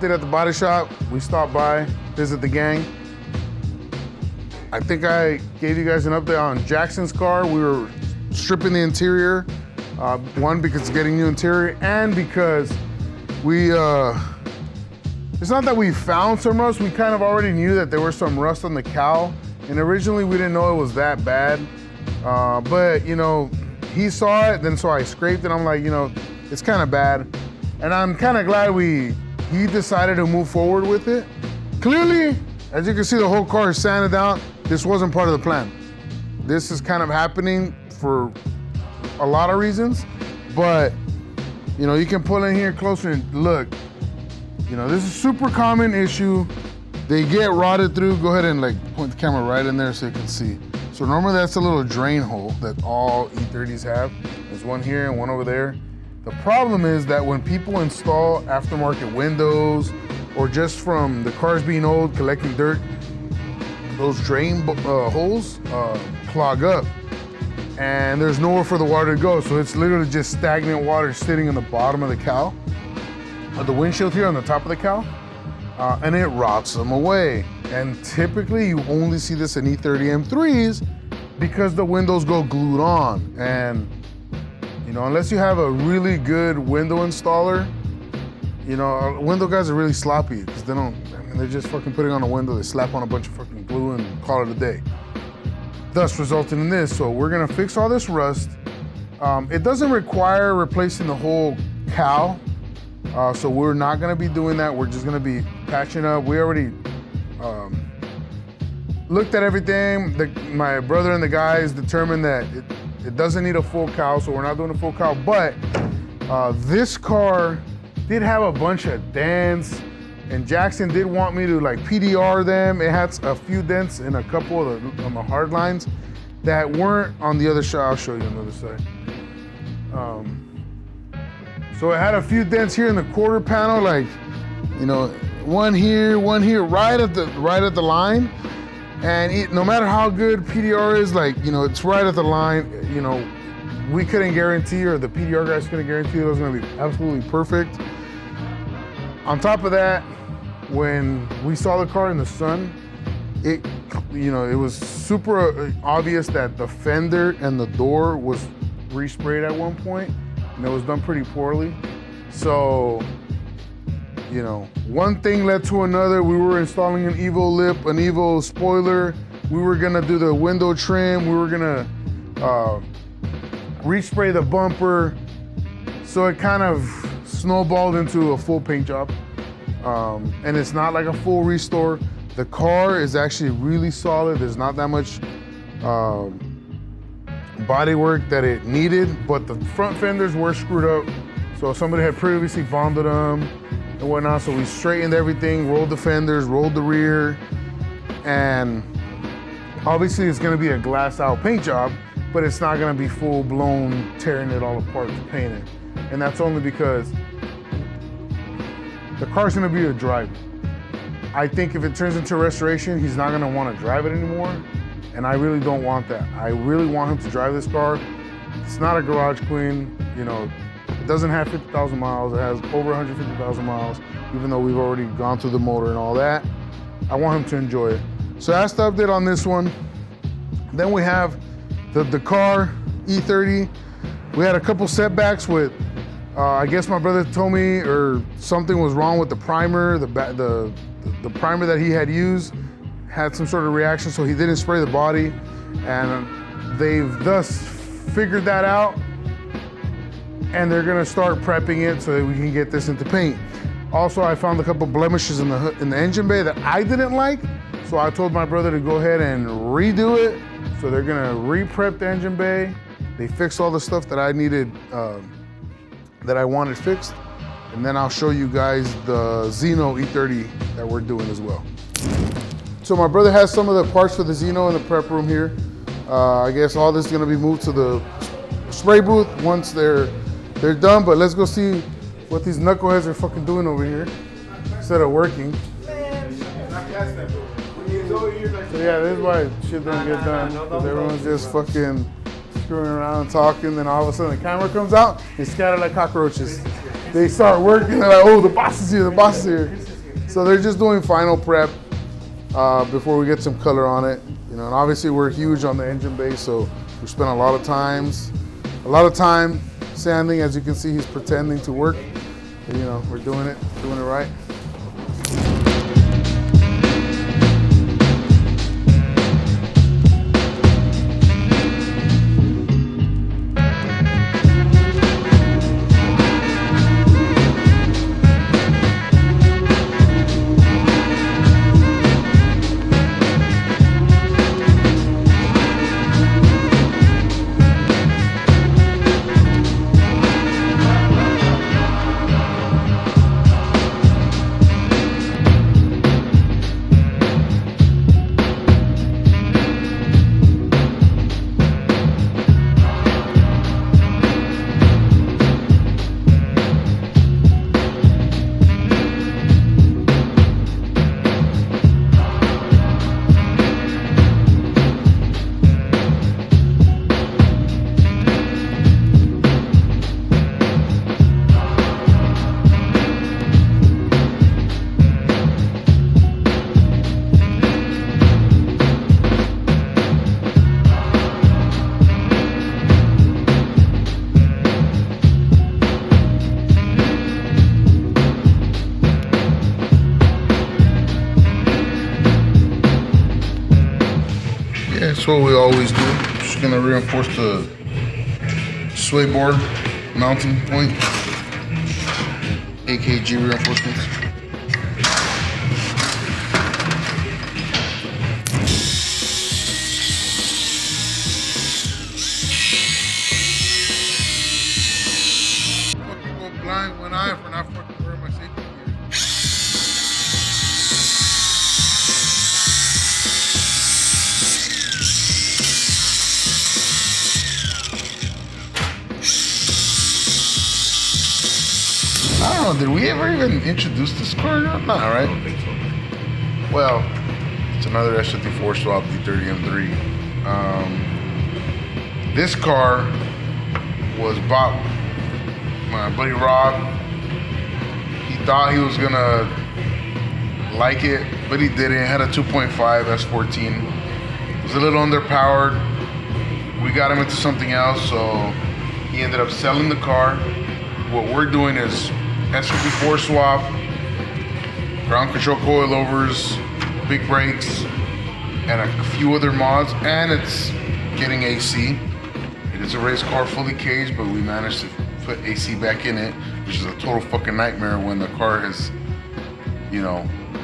it at the body shop. We stopped by, visit the gang. I think I gave you guys an update on Jackson's car. We were stripping the interior. One, because it's getting new interior, and because we, it's not that we found some rust, we kind of already knew that there was some rust on the cowl, and originally we didn't know it was that bad. But you know, he saw it, then so I scraped it, I'm like, you know, it's kind of bad. And I'm kind of glad he decided to move forward with it. Clearly, as you can see, the whole car is sanded down. This wasn't part of the plan. This is kind of happening for a lot of reasons, but you know, you can pull in here closer and look. You know, this is a super common issue. They get rotted through. Go ahead and like point the camera right in there so you can see. So normally that's a little drain hole that all E30s have. There's one here and one over there. The problem is that when people install aftermarket windows or just from the cars being old, collecting dirt, those drain holes clog up and there's nowhere for the water to go. So it's literally just stagnant water sitting in the bottom of the cowl, or the windshield here on the top of the cowl, and it rots them away. And typically you only see this in E30 M3s because the windows go glued on. And you know, unless you have a really good window installer, you know, window guys are really sloppy because they don't, I mean, they're just fucking putting on a window, they slap on a bunch of fucking glue and call it a day. Thus resulting in this. So we're gonna fix all this rust. It doesn't require replacing the whole cowl. So we're not gonna be doing that. We're just gonna be patching up. We already looked at everything. My brother and the guys determined that it doesn't need a full cowl, so we're not doing a full cowl. But this car did have a bunch of dents, and Jackson did want me to like PDR them. It had a few dents in a couple of the hard lines that weren't on the other side. I'll show you on the other side. So it had a few dents here in the quarter panel, like, you know, one here, right at the line. And no matter how good PDR is, like, you know, it's right at the line. You know, we couldn't guarantee, or the PDR guys couldn't guarantee it was gonna be absolutely perfect. On top of that, when we saw the car in the sun, it was super obvious that the fender and the door was resprayed at one point, and it was done pretty poorly. So, you know, one thing led to another. We were installing an Evo lip, an Evo spoiler. We were gonna do the window trim. We were gonna respray the bumper. So it kind of snowballed into a full paint job. And it's not like a full restore. The car is actually really solid. There's not that much body work that it needed, but the front fenders were screwed up. So somebody had previously bonded them and whatnot. So we straightened everything, rolled the fenders, rolled the rear, and obviously it's gonna be a glass out paint job, but it's not gonna be full blown tearing it all apart to paint it. And that's only because the car's gonna be a driver. I think if it turns into restoration, he's not gonna wanna drive it anymore. And I really don't want that. I really want him to drive this car. It's not a garage queen, you know, it doesn't have 50,000 miles. It has over 150,000 miles, even though we've already gone through the motor and all that. I want him to enjoy it. So that's the update on this one. Then we have the car, E30. We had a couple setbacks with, I guess my brother told me, or something was wrong with the primer. The primer that he had used had some sort of reaction, so he didn't spray the body. And they've thus figured that out, and they're gonna start prepping it so that we can get this into paint. Also, I found a couple blemishes in the engine bay that I didn't like, so I told my brother to go ahead and redo it. So they're gonna re-prep the engine bay. They fixed all the stuff that I needed, that I wanted fixed, and then I'll show you guys the Xeno E30 that we're doing as well. So my brother has some of the parts for the Xeno in the prep room here. I guess all this is gonna be moved to the spray booth once they're done, but let's go see what these knuckleheads are fucking doing over here instead of working. So yeah, this is why shit don't get done, because everyone's just fucking screwing around and talking, then all of a sudden the camera comes out, they scatter like cockroaches. They start working, they're like, oh, the boss is here, the boss is here. So they're just doing final prep before we get some color on it. You know, and obviously we're huge on the engine bay, so we spent a lot of time sanding. As you can see, he's pretending to work. But, you know, we're doing it right. That's what we always do. Just gonna reinforce the sway board mounting point, AKG reinforcements. Fucking go blind one eye for not fucking wearing my safety gear. I don't know, did we ever even introduce this car? No, right? I don't think so. Well, it's another S54 swap E30 M3. This car was bought by my buddy Rob. He thought he was gonna like it, but he didn't. It had a 2.5 S14. It was a little underpowered. We got him into something else, so he ended up selling the car. What we're doing is S54 swap, ground control coilovers, big brakes, and a few other mods, and it's getting AC. It is a race car fully caged, but we managed to put AC back in it, which is a total fucking nightmare when the car is, you know,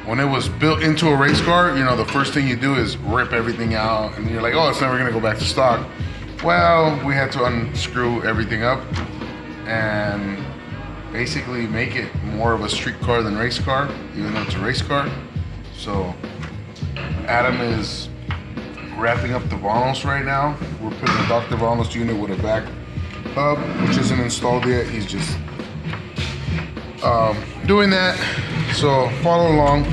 when it was built into a race car, you know, the first thing you do is rip everything out, and you're like, oh, it's never gonna go back to stock. Well, we had to unscrew everything up and basically make it more of a street car than race car, even though it's a race car. So Adam is wrapping up the Vanos right now. We're putting a Dr. Vanos unit with a back hub, which isn't installed yet. He's just doing that. So follow along.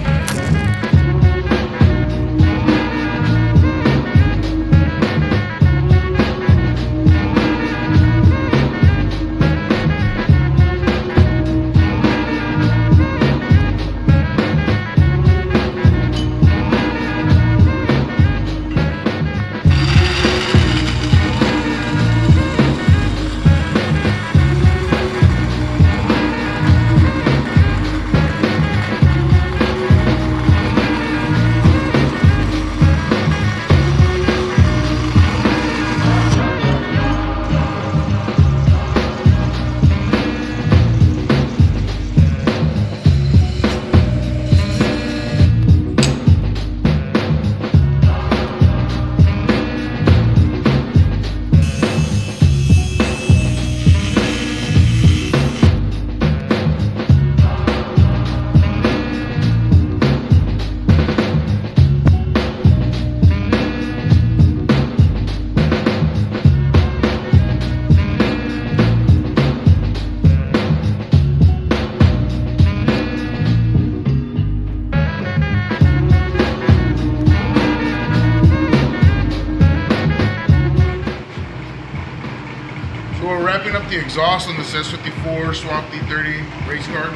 So we're wrapping up the exhaust on this S54 swap E30 race car.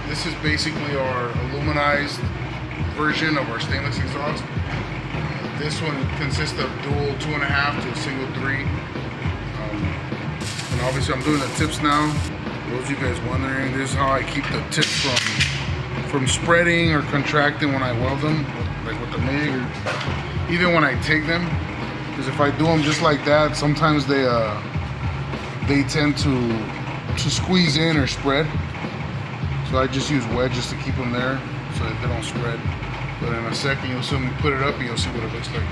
This is basically our aluminized version of our stainless exhaust. This one consists of dual 2.5 to a single 3. And obviously I'm doing the tips now. For those of you guys wondering, this is how I keep the tips from spreading or contracting when I weld them, like with the MIG, or even when I TIG them. Because if I do them just like that, sometimes they tend to squeeze in or spread. So I just use wedges to keep them there so that they don't spread. But in a second you'll see me put it up and you'll see what it looks like.